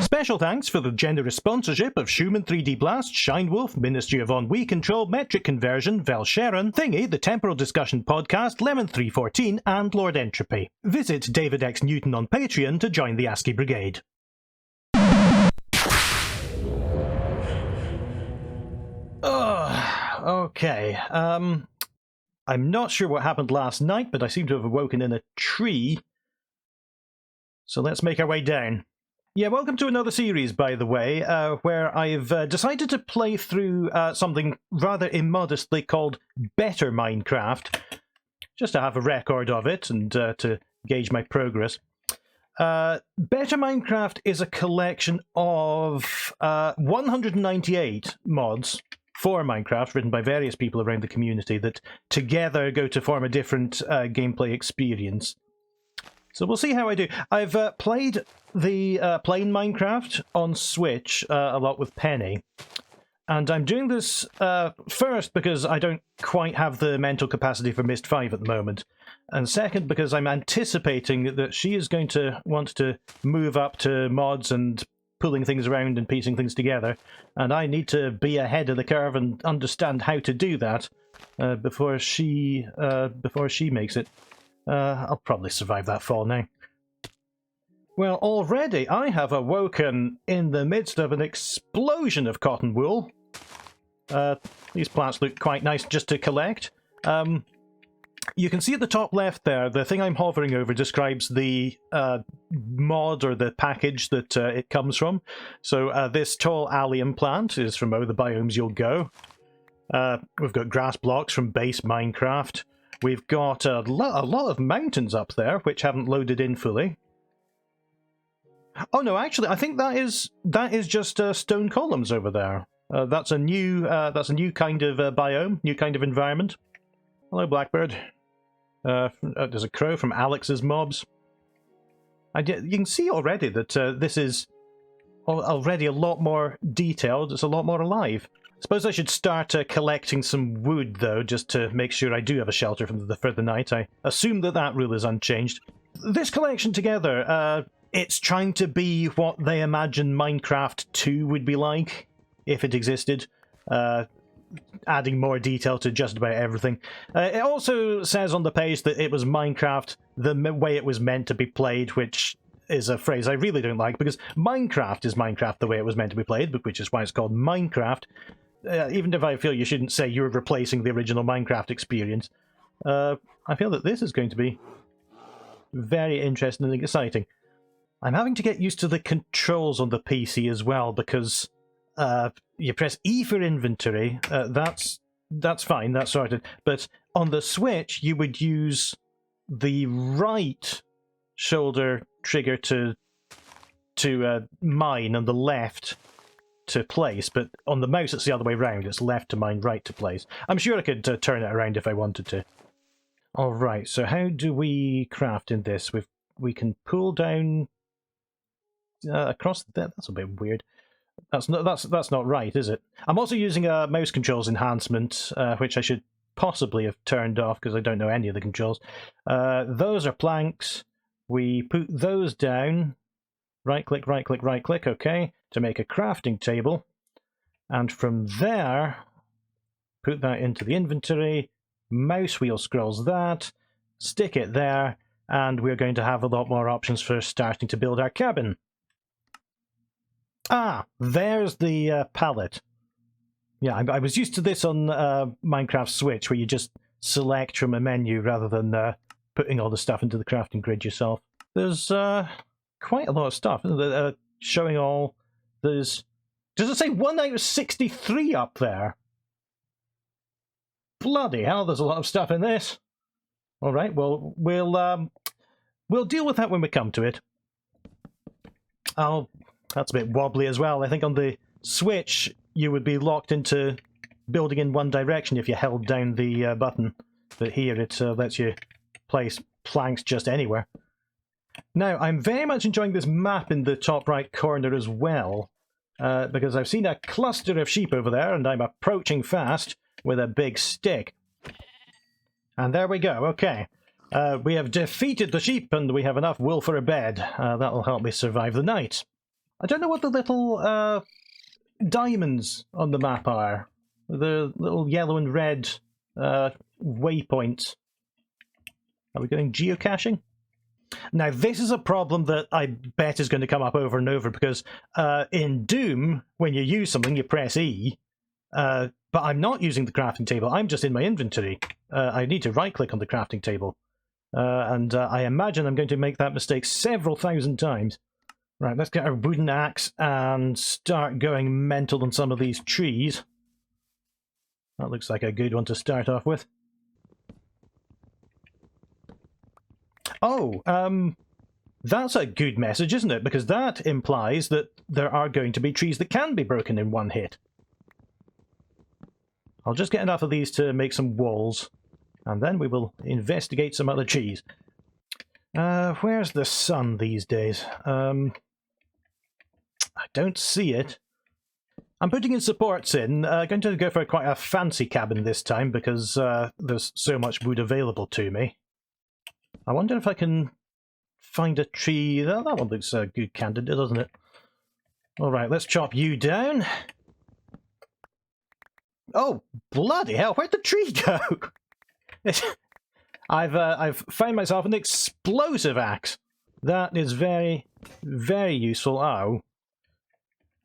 Special thanks for the generous sponsorship of Schumann 3D Blast, Shinewolf, Ministry of Ennui Control, Metric Conversion, Velsharon, Thingy, the Temporal Discussion Podcast, Lemon 314, and Lord Entropy. Visit David X. Newton on Patreon to join the ASCII Brigade. Okay. I'm not sure what happened last night, but I seem to have awoken in a tree. So let's make our way down. Yeah, welcome to another series, by the way, where I've decided to play through something rather immodestly called Better Minecraft, just to have a record of it and to gauge my progress. Better Minecraft is a collection of 198 mods for Minecraft, written by various people around the community, that together go to form a different gameplay experience. So we'll see how I do. I've played the plain Minecraft on Switch a lot with Penny, and I'm doing this first because I don't quite have the mental capacity for Myst 5 at the moment, and second because I'm anticipating that she is going to want to move up to mods and pulling things around and piecing things together, and I need to be ahead of the curve and understand how to do that before she makes it. I'll probably survive that fall now. Well, already I have awoken in the midst of an explosion of cotton wool. These plants look quite nice just to collect. You can see at the top left there, the thing I'm hovering over describes the mod or the package that it comes from. So this tall allium plant is from Oh the Biomes You'll Go. We've got grass blocks from base Minecraft. We've got a lot of mountains up there, which haven't loaded in fully. Oh no, actually, I think that is just stone columns over there. That's a new kind of biome, new kind of environment. Hello, Blackbird. There's a crow from Alex's mobs. You can see already that this is already a lot more detailed. It's a lot more alive. Suppose I should start collecting some wood, though, just to make sure I do have a shelter for the night. I assume that rule is unchanged. This collection together, it's trying to be what they imagine Minecraft 2 would be like, if it existed. Adding more detail to just about everything. It also says on the page that it was Minecraft the way it was meant to be played, which is a phrase I really don't like, because Minecraft is Minecraft the way it was meant to be played, which is why it's called Minecraft. Even if I feel you shouldn't say you're replacing the original Minecraft experience, I feel that this is going to be very interesting and exciting. I'm having to get used to the controls on the PC as well, because you press E for inventory, that's fine, that's sorted, but on the Switch you would use the right shoulder trigger to mine and the left to place, but on the mouse it's the other way around. It's left to mine, right to place. I'm sure I could turn it around if I wanted to. Alright, so how do we craft in this? We can pull down across there. That's a bit weird. That's not right, is it? I'm also using a mouse controls enhancement, which I should possibly have turned off because I don't know any of the controls. Those are planks. We put those down. Right click, right click, right click, okay, to make a crafting table. And from there, put that into the inventory, mouse wheel scrolls that, stick it there, and we're going to have a lot more options for starting to build our cabin. Ah, there's the palette. Yeah, I was used to this on Minecraft Switch, where you just select from a menu rather than putting all the stuff into the crafting grid yourself. There's quite a lot of stuff, showing all. Does it say 1 out of 63 up there? Bloody hell, there's a lot of stuff in this. All right, well, we'll deal with that when we come to it. That's a bit wobbly as well. I think on the Switch you would be locked into building in one direction if you held down the button, but here it lets you place planks just anywhere. Now, I'm very much enjoying this map in the top right corner as well, because I've seen a cluster of sheep over there, and I'm approaching fast with a big stick. And there we go, okay. We have defeated the sheep, and we have enough wool for a bed. That'll help me survive the night. I don't know what the little diamonds on the map are. The little yellow and red waypoints. Are we going geocaching? Now, this is a problem that I bet is going to come up over and over, because in Doom, when you use something, you press E, but I'm not using the crafting table, I'm just in my inventory. I need to right-click on the crafting table, and I imagine I'm going to make that mistake several thousand times. Right, let's get our wooden axe and start going mental on some of these trees. That looks like a good one to start off with. Oh, that's a good message, isn't it? Because that implies that there are going to be trees that can be broken in one hit. I'll just get enough of these to make some walls, and then we will investigate some other trees. Where's the sun these days? I don't see it. I'm putting in supports in. Going to go for quite a fancy cabin this time, because there's so much wood available to me. I wonder if I can find a tree. That one looks a good candidate, doesn't it? Alright, let's chop you down. Oh, bloody hell, where'd the tree go? I've found myself an explosive axe. That is very, very useful. Oh.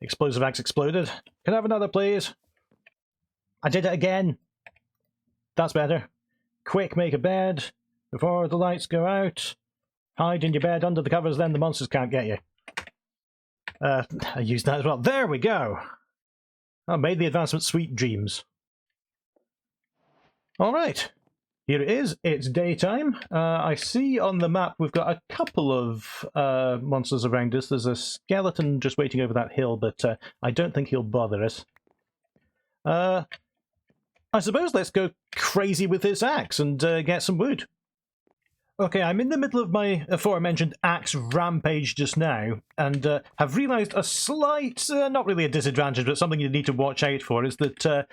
Explosive axe exploded. Can I have another, please? I did it again. That's better. Quick, make a bed before the lights go out. Hide in your bed under the covers, then the monsters can't get you. I used that as well. There we go! I made the advancement sweet dreams. Alright. Here it is. It's daytime. I see on the map we've got a couple of monsters around us. There's a skeleton just waiting over that hill, but I don't think he'll bother us. I suppose let's go crazy with this axe and get some wood. Okay, I'm in the middle of my aforementioned axe rampage just now, and have realised a slight, not really a disadvantage, but something you need to watch out for, is that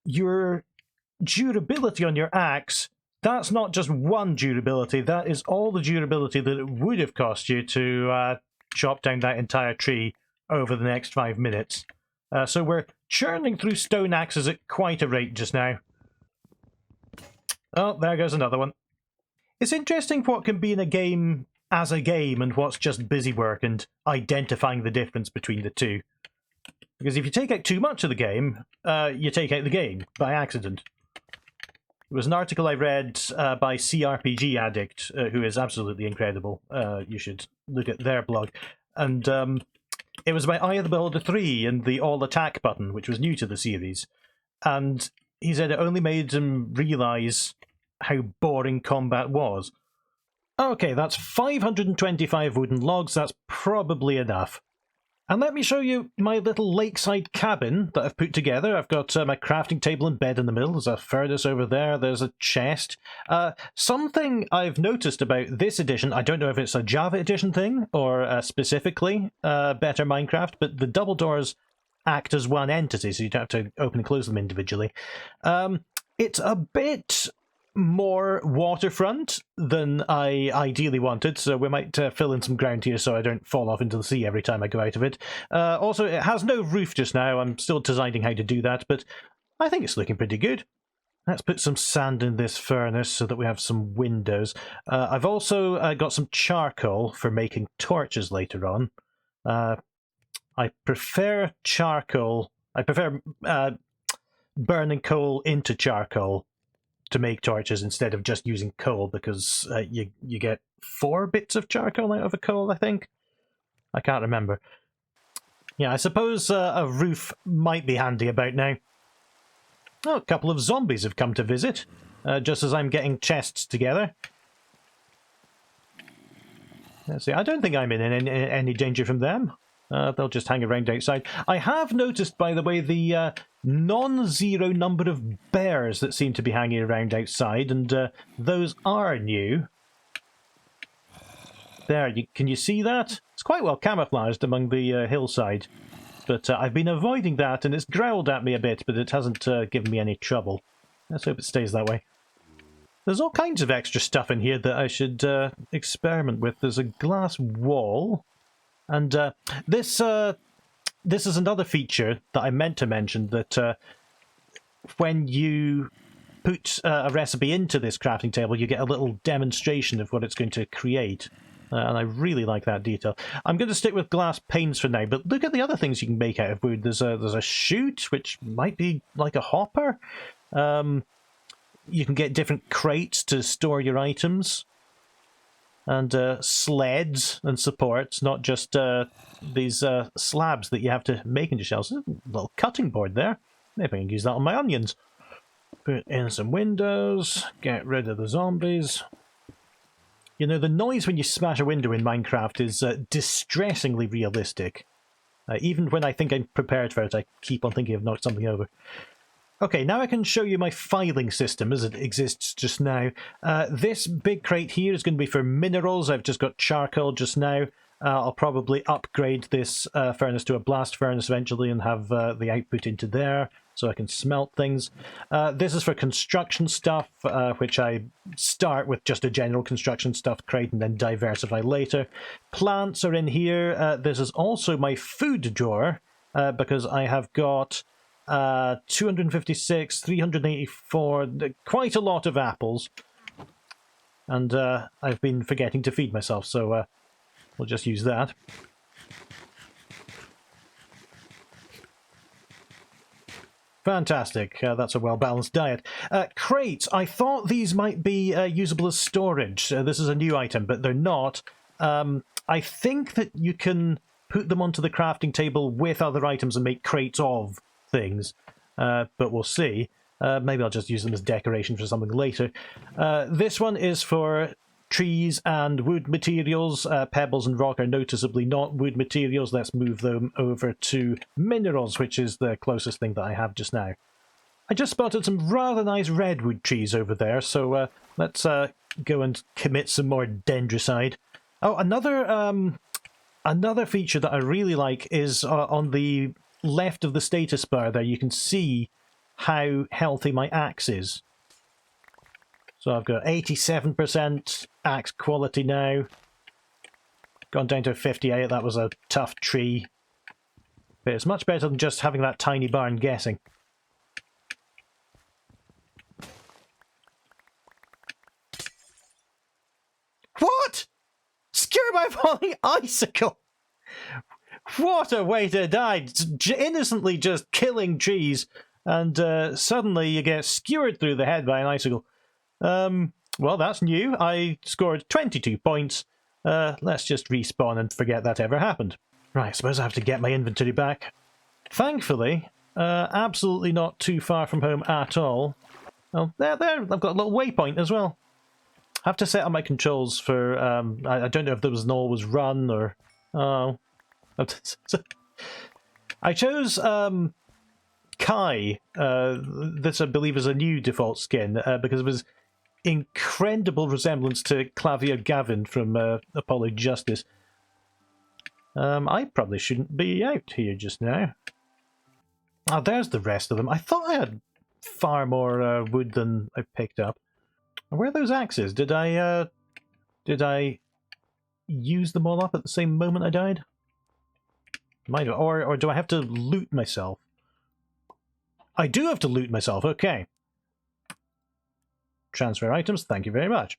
your durability on your axe, that's not just one durability, that is all the durability that it would have cost you to chop down that entire tree over the next 5 minutes. So we're churning through stone axes at quite a rate just now. Oh, there goes another one. It's interesting what can be in a game as a game and what's just busy work, and identifying the difference between the two. Because if you take out too much of the game, you take out the game by accident. It was an article I read by CRPG Addict, who is absolutely incredible. You should look at their blog. And it was about Eye of the Beholder 3 and the all attack button, which was new to the series. And he said it only made him realise how boring combat was. Okay, that's 525 wooden logs, that's probably enough. And let me show you my little lakeside cabin that I've put together. I've got my crafting table and bed in the middle, there's a furnace over there, there's a chest. Something I've noticed about this edition, I don't know if it's a Java edition thing, or specifically Better Minecraft, but the double doors act as one entity, so you don't have to open and close them individually. It's a bit more waterfront than I ideally wanted, so we might fill in some ground here so I don't fall off into the sea every time I go out of it. Also, it has no roof just now. I'm still deciding how to do that, but I think it's looking pretty good. Let's put some sand in this furnace so that we have some windows. I've also got some charcoal for making torches later on. I prefer charcoal. I prefer burning coal into charcoal to make torches instead of just using coal, because you get 4 bits of charcoal out of a coal, I think. I can't remember. Yeah, I suppose a roof might be handy about now. Oh, a couple of zombies have come to visit, just as I'm getting chests together. Let's see, I don't think I'm in any danger from them. They'll just hang around outside. I have noticed, by the way, the non-zero number of bears that seem to be hanging around outside, and those are new. There, can you see that? It's quite well camouflaged among the hillside. But I've been avoiding that, and it's growled at me a bit, but it hasn't given me any trouble. Let's hope it stays that way. There's all kinds of extra stuff in here that I should experiment with. There's a glass wall. And this is another feature that I meant to mention, that when you put a recipe into this crafting table, you get a little demonstration of what it's going to create. And I really like that detail. I'm going to stick with glass panes for now, but look at the other things you can make out of wood. There's a chute, which might be like a hopper. You can get different crates to store your items. And sleds and supports, not just these slabs that you have to make into shelves. There's a little cutting board there. Maybe I can use that on my onions. Put in some windows, get rid of the zombies. You know, the noise when you smash a window in Minecraft is distressingly realistic. Even when I think I'm prepared for it, I keep on thinking I've knocked something over. Okay, now I can show you my filing system as it exists just now. This big crate here is going to be for minerals. I've just got charcoal just now. I'll probably upgrade this furnace to a blast furnace eventually and have the output into there so I can smelt things. This is for construction stuff, which I start with just a general construction stuff crate and then diversify later. Plants are in here. This is also my food drawer because I have got 256, 384, quite a lot of apples. And I've been forgetting to feed myself, so we'll just use that. Fantastic. That's a well-balanced diet. Crates. I thought these might be usable as storage. This is a new item, but they're not. I think that you can put them onto the crafting table with other items and make crates of things, but we'll see. Maybe I'll just use them as decoration for something later. This one is for trees and wood materials. Pebbles and rock are noticeably not wood materials. Let's move them over to minerals, which is the closest thing that I have just now. I just spotted some rather nice redwood trees over there, so let's go and commit some more dendricide. Oh, another feature that I really like is on the left of the status bar there, you can see how healthy my axe is. So I've got 87% axe quality now. Gone down to 58, that was a tough tree. But it's much better than just having that tiny barn guessing. What? Skewered by a falling icicle! What a way to die! Innocently just killing trees, and suddenly you get skewered through the head by an icicle. Well, that's new. I scored 22 points. Let's just respawn and forget that ever happened. Right, I suppose I have to get my inventory back. Thankfully, absolutely not too far from home at all. Oh, there, I've got a little waypoint as well. I have to set up my controls for, I don't know if there was an always run or... Oh... I chose Kai, this I believe is a new default skin, because of his incredible resemblance to Clavier Gavin from Apollo Justice. I probably shouldn't be out here just now. Ah, there's the rest of them. I thought I had far more wood than I picked up. Where are those axes? Did I use them all up at the same moment I died? Might have, or do I have to loot myself? I do have to loot myself, okay. Transfer items, thank you very much.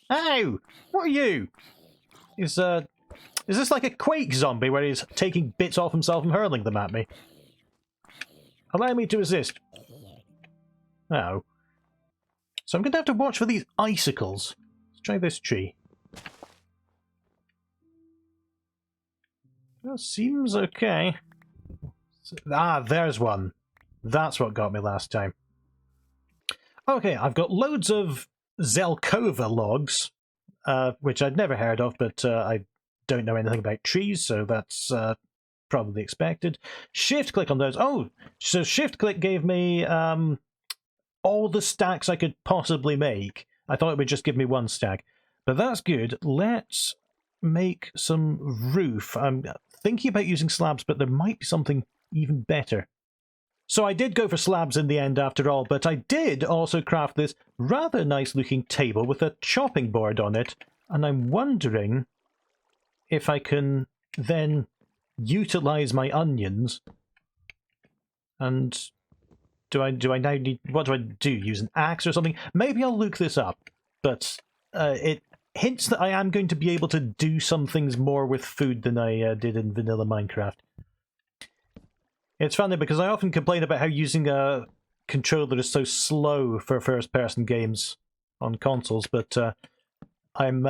Ow! What are you? Is this like a Quake zombie where he's taking bits off himself and hurling them at me? Allow me to assist. Oh. So I'm going to have to watch for these icicles. Let's try this tree. That seems okay. Ah, there's one. That's what got me last time. Okay, I've got loads of Zelkova logs, which I'd never heard of, but I don't know anything about trees, so that's probably expected. Shift-click on those. Oh, so shift-click gave me all the stacks I could possibly make. I thought it would just give me one stack, but that's good. Let's make some roof. I'm thinking about using slabs, but there might be something even better. So I did go for slabs in the end after all, but I did also craft this rather nice looking table with a chopping board on it, and I'm wondering if I can then utilize my onions. And do I now need... What do I do? Use an axe or something? Maybe I'll look this up. But it hints that I am going to be able to do some things more with food than I did in vanilla Minecraft. It's funny because I often complain about how using a controller is so slow for first-person games on consoles, but I'm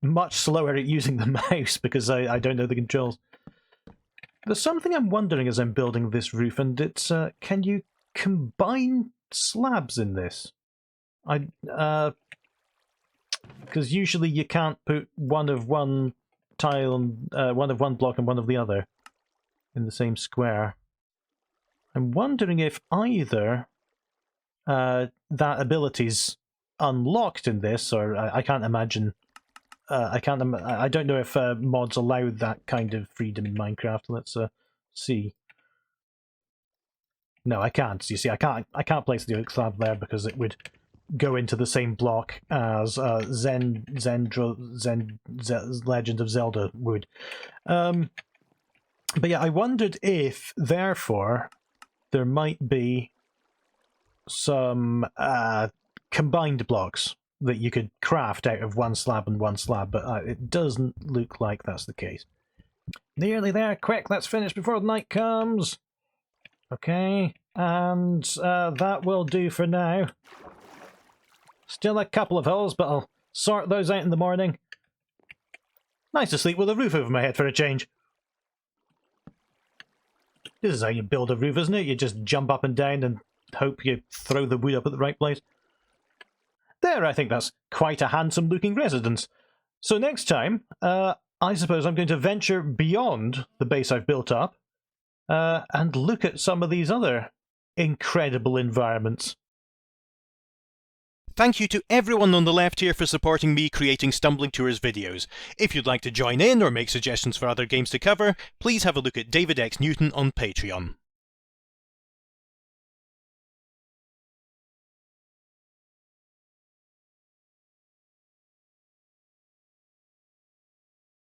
much slower at using the mouse because I don't know the controls. There's something I'm wondering as I'm building this roof, and it's can you combine slabs in this? Because usually you can't put one of one tile and one of one block and one of the other in the same square. I'm wondering if either that ability's unlocked in this, or I can't imagine. I don't know if mods allow that kind of freedom in Minecraft. Let's see. No, I can't. You see, I can't place the oak slab there because it would go into the same block as Legend of Zelda would. But yeah, I wondered if, therefore, there might be some combined blocks that you could craft out of one slab and one slab, but it doesn't look like that's the case. Nearly there, quick, let's finish before the night comes. Okay, and that will do for now. Still a couple of holes, but I'll sort those out in the morning. Nice to sleep with a roof over my head for a change. This is how you build a roof, isn't it? You just jump up and down and hope you throw the wood up at the right place. There, I think that's quite a handsome-looking residence. So next time, I suppose I'm going to venture beyond the base I've built up and look at some of these other incredible environments. Thank you to everyone on the left here for supporting me creating Stumbling Tours videos. If you'd like to join in or make suggestions for other games to cover, please have a look at David X Newton on Patreon.